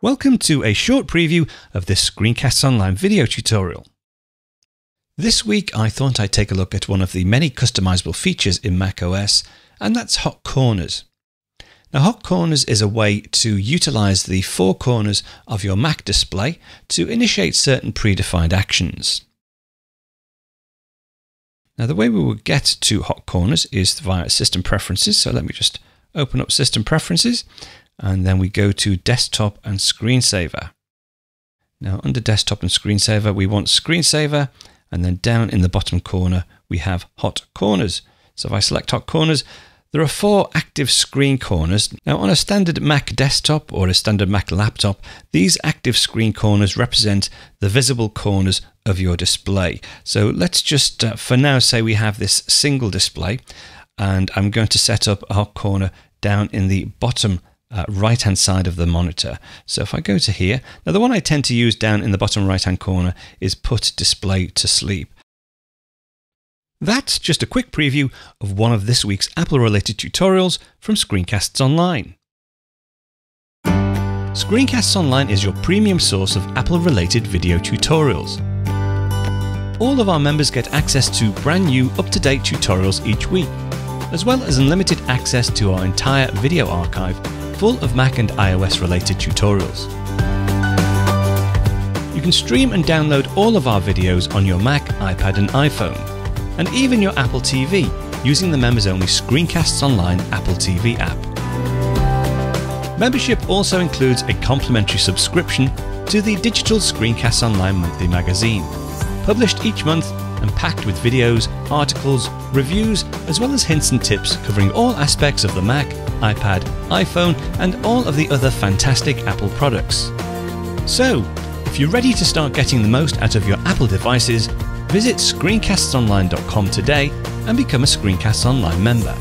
Welcome to a short preview of this Screencasts Online video tutorial. This week I thought I'd take a look at one of the many customizable features in macOS, and that's hot corners. Now, hot corners is a way to utilize the four corners of your Mac display to initiate certain predefined actions. Now, the way we will get to hot corners is via System Preferences. So let me just open up System Preferences, and then we go to Desktop and Screensaver. Now, under Desktop and Screensaver, we want Screensaver, and then down in the bottom corner, we have Hot Corners. So if I select Hot Corners, there are four active screen corners. Now, on a standard Mac desktop or a standard Mac laptop, these active screen corners represent the visible corners of your display. So let's just, for now, say we have this single display, and I'm going to set up a hot corner down in the bottom right-hand side of the monitor. So if I go to here, now the one I tend to use down in the bottom right-hand corner is Put Display to Sleep. That's just a quick preview of one of this week's Apple-related tutorials from Screencasts Online. Screencasts Online is your premium source of Apple-related video tutorials. All of our members get access to brand new, up-to-date tutorials each week, as well as unlimited access to our entire video archive full of Mac and iOS-related tutorials. You can stream and download all of our videos on your Mac, iPad and iPhone, and even your Apple TV using the members-only Screencasts Online Apple TV app. Membership also includes a complimentary subscription to the digital Screencasts Online monthly magazine, published each month and packed with videos, articles, reviews, as well as hints and tips covering all aspects of the Mac, iPad, iPhone, and all of the other fantastic Apple products. So, if you're ready to start getting the most out of your Apple devices, visit ScreenCastsOnline.com today and become a Screencasts Online member.